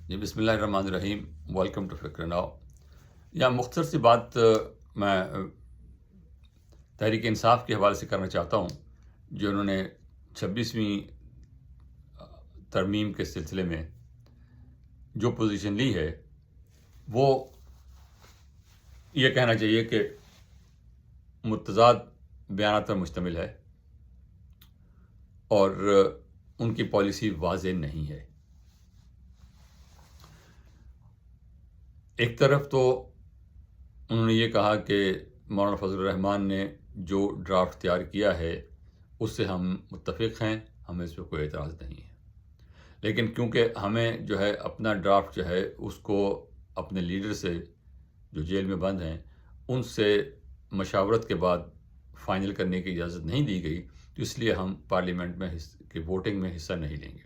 جی بسم اللہ الرحمن الرحیم. ویلکم ٹو فکر ناؤ. یا مختصر سی بات میں تحریک انصاف کے حوالے سے کرنا چاہتا ہوں، جو انہوں نے 26ویں ترمیم کے سلسلے میں جو پوزیشن لی ہے، وہ یہ کہنا چاہیے کہ متضاد بیانات پر مشتمل ہے اور ان کی پالیسی واضح نہیں ہے. ایک طرف تو انہوں نے یہ کہا کہ مولانا فضل الرحمان نے جو ڈرافٹ تیار کیا ہے اس سے ہم متفق ہیں، ہمیں اس پہ کوئی اعتراض نہیں ہے، لیکن کیونکہ ہمیں جو ہے اپنا ڈرافٹ جو ہے اس کو اپنے لیڈر سے جو جیل میں بند ہیں ان سے مشاورت کے بعد فائنل کرنے کی اجازت نہیں دی گئی، تو اس لیے ہم پارلیمنٹ میں کی ووٹنگ میں حصہ نہیں لیں گے.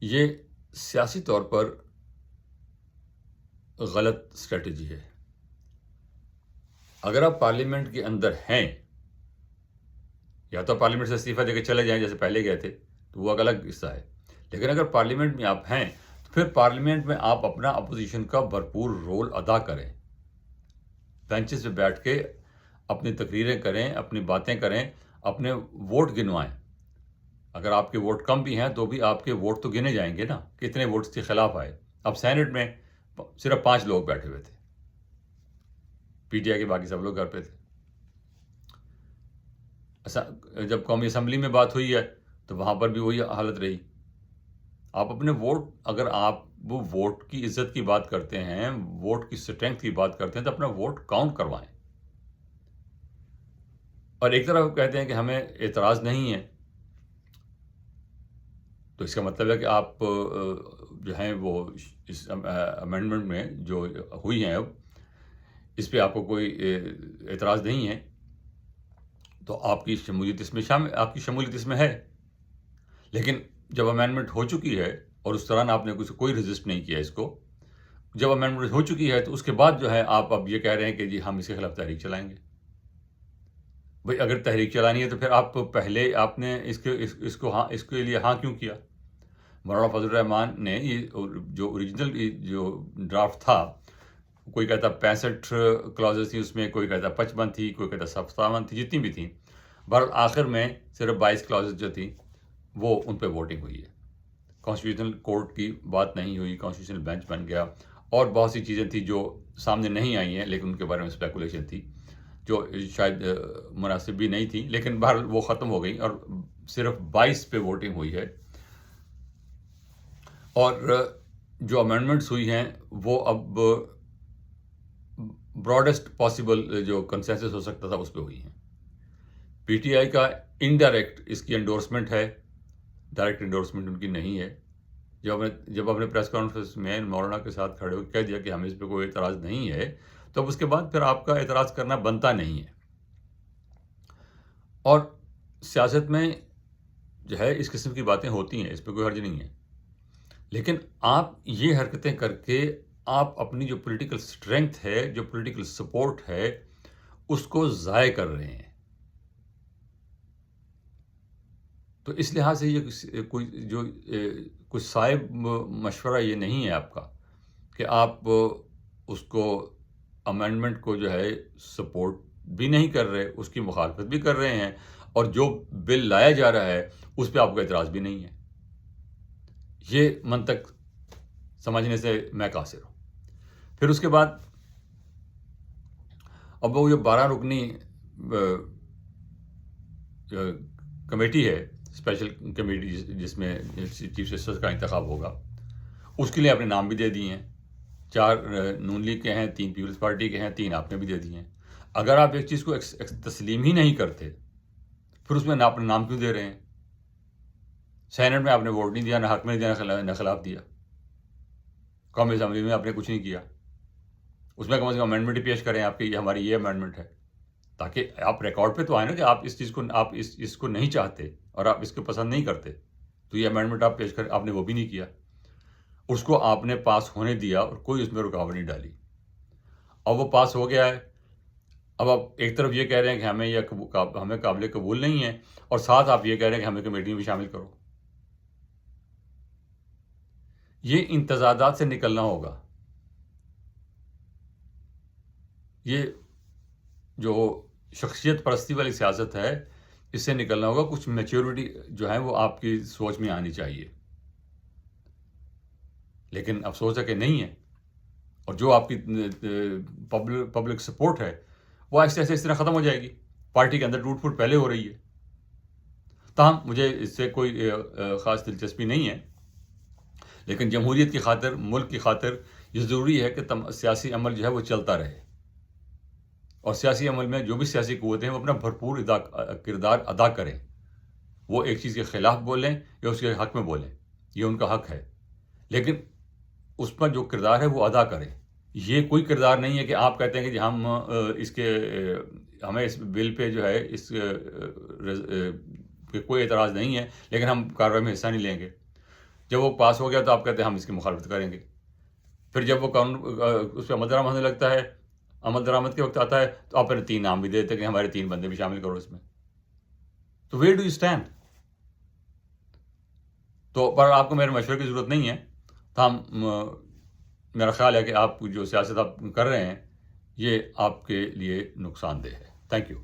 یہ سیاسی طور پر غلط اسٹریٹجی ہے. اگر آپ پارلیمنٹ کے اندر ہیں، یا تو پارلیمنٹ سے استعفیٰ دے کے چلے جائیں جیسے پہلے گئے تھے، تو وہ الگ قصہ ہے. لیکن اگر پارلیمنٹ میں آپ ہیں تو پھر پارلیمنٹ میں آپ اپنا اپوزیشن کا بھرپور رول ادا کریں، بینچز پہ بیٹھ کے اپنی تقریریں کریں، اپنی باتیں کریں، اپنے ووٹ گنوائیں. اگر آپ کے ووٹ کم بھی ہیں تو بھی آپ کے ووٹ تو گنے جائیں گے نا، کتنے ووٹس کے خلاف آئے. اب سینٹ میں صرف 5 لوگ بیٹھے ہوئے تھے، پی ٹی آئی کے باقی سب لوگ گھر پہ تھے. جب قومی اسمبلی میں بات ہوئی ہے تو وہاں پر بھی وہی حالت رہی. آپ اپنے ووٹ، اگر آپ وہ ووٹ کی عزت کی بات کرتے ہیں، ووٹ کی اسٹرینتھ کی بات کرتے ہیں، تو اپنا ووٹ کاؤنٹ کروائیں. اور ایک طرف کہتے ہیں کہ ہمیں اعتراض نہیں ہے، تو اس کا مطلب ہے کہ آپ جو ہیں وہ اس امینڈمنٹ میں جو ہوئی ہیں اب اس پہ آپ کو کوئی اعتراض نہیں ہے، تو آپ کی شمولیت اس میں ہے. لیکن جب امینڈمنٹ ہو چکی ہے اور اس دوران آپ نے کوئی رجسٹ نہیں کیا اس کو، جب امینڈمنٹ ہو چکی ہے تو اس کے بعد جو ہے آپ اب یہ کہہ رہے ہیں کہ جی ہم اس کے خلاف تحریک چلائیں گے. بھئی اگر تحریک چلانی ہے تو پھر آپ پہلے آپ نے اس کے لیے ہاں کیوں کیا؟ مولانا فضل الرحمان نے یہ جو اوریجنل جو ڈرافٹ تھا، کوئی کہتا 65 کلازز تھی اس میں، کوئی کہتا 55 تھی، کوئی کہتا 57 تھی، جتنی بھی تھیں. بہرحال آخر میں صرف 22 کلازز جو تھیں وہ ان پہ ووٹنگ ہوئی ہے. کانسٹیٹیوشنل کورٹ کی بات نہیں ہوئی، کانسٹیٹیوشنل بینچ بن گیا، اور بہت سی چیزیں تھیں جو سامنے نہیں آئی ہیں لیکن ان کے بارے میں اسپیکولیشن تھی جو شاید مناسب بھی نہیں تھی، لیکن بہرحال وہ ختم ہو گئی اور صرف 22 پہ ووٹنگ ہوئی ہے. اور جو امینڈمنٹس ہوئی ہیں وہ اب براڈسٹ پاسبل جو کنسنسس ہو سکتا تھا اس پہ ہوئی ہیں. پی ٹی آئی کا انڈائریکٹ اس کی انڈورسمنٹ ہے، ڈائریکٹ انڈورسمنٹ ان کی نہیں ہے. جب اپنے پریس کانفرنس میں مولانا کے ساتھ کھڑے ہو کہہ دیا کہ ہمیں اس پہ کوئی اعتراض نہیں ہے، تو اب اس کے بعد پھر آپ کا اعتراض کرنا بنتا نہیں ہے. اور سیاست میں جو ہے اس قسم کی باتیں ہوتی ہیں، اس پہ کوئی حرج نہیں ہے، لیکن آپ یہ حرکتیں کر کے آپ اپنی جو پولیٹیکل اسٹرینتھ ہے، جو پولیٹیکل سپورٹ ہے، اس کو ضائع کر رہے ہیں. تو اس لحاظ سے یہ کوئی صائب مشورہ یہ نہیں ہے آپ کا کہ آپ اس کو امینڈمنٹ کو جو ہے سپورٹ بھی نہیں کر رہے، اس کی مخالفت بھی کر رہے ہیں، اور جو بل لایا جا رہا ہے اس پہ آپ کا اعتراض بھی نہیں ہے. یہ منطق سمجھنے سے میں قاصر ہوں. پھر اس کے بعد اب وہ جو 12 رکنی کمیٹی ہے، اسپیشل کمیٹی جس میں چیف جسٹس کا انتخاب ہوگا، اس کے لیے آپ نے نام بھی دے دیے ہیں. 4 نون لیگ کے ہیں، 3 پیپلز پارٹی کے ہیں، 3 آپ نے بھی دے دیے ہیں. اگر آپ ایک چیز کو تسلیم ہی نہیں کرتے پھر اس میں اپنا نام کیوں دے رہے ہیں؟ سینٹ میں آپ نے ووٹ نہیں دیا، نہ حق میں دیا نہ خلاف دیا. قومی اسمبلی میں آپ نے کچھ نہیں کیا. اس میں کم سے کم امینڈمنٹ ہی پیش کریں آپ کی، یہ ہماری یہ امینڈمنٹ ہے، تاکہ آپ ریکارڈ پہ تو آئے نا کہ آپ اس چیز کو اس کو نہیں چاہتے اور آپ اس کو پسند نہیں کرتے. تو یہ امینڈمنٹ آپ پیش کریں، آپ نے وہ بھی نہیں کیا. اس کو آپ نے پاس ہونے دیا اور کوئی اس میں رکاوٹ نہیں ڈالی. اب وہ پاس ہو گیا ہے. اب آپ ایک طرف یہ کہہ رہے ہیں کہ ہمیں قابل قبول نہیں ہے، اور ساتھ آپ یہ کہہ رہے ہیں کہ ہمیں کمیٹی میں شامل کرو. یہ ان تضادات سے نکلنا ہوگا. یہ جو شخصیت پرستی والی سیاست ہے اس سے نکلنا ہوگا. کچھ میچورٹی جو ہے وہ آپ کی سوچ میں آنی چاہیے. لیکن افسوس ہے کہ نہیں ہے. اور جو آپ کی پبلک سپورٹ ہے وہ ایسے ایسے اس طرح ختم ہو جائے گی. پارٹی کے اندر ٹوٹ پھوٹ پہلے ہو رہی ہے. تاہم مجھے اس سے کوئی خاص دلچسپی نہیں ہے. لیکن جمہوریت کی خاطر، ملک کی خاطر یہ ضروری ہے کہ سیاسی عمل جو ہے وہ چلتا رہے. اور سیاسی عمل میں جو بھی سیاسی قوتیں ہیں وہ اپنا بھرپور کردار ادا کریں. وہ ایک چیز کے خلاف بولیں یا اس کے حق میں بولیں، یہ ان کا حق ہے. لیکن اس پر جو کردار ہے وہ ادا کریں. یہ کوئی کردار نہیں ہے کہ آپ کہتے ہیں کہ جی ہم ہمیں اس بل پہ جو ہے اس پہ کوئی اعتراض نہیں ہے لیکن ہم کارروائی میں حصہ نہیں لیں گے. جب وہ پاس ہو گیا تو آپ کہتے ہیں ہم اس کی مخالفت کریں گے. پھر جب وہ قانون اس پہ عمل درآمد ہونے لگتا ہے، عمل درآمد کے وقت آتا ہے تو آپ پھر 3 نام بھی دیتے ہیں کہ ہمارے 3 بندے بھی شامل کرو اس میں. تو ویئر ڈو یو اسٹینڈ؟ تو پر آپ کو میرے مشورے کی ضرورت نہیں ہے. ہم میرا خیال ہے کہ آپ جو سیاست آپ کر رہے ہیں یہ آپ کے لیے نقصان دہ ہے. Thank you.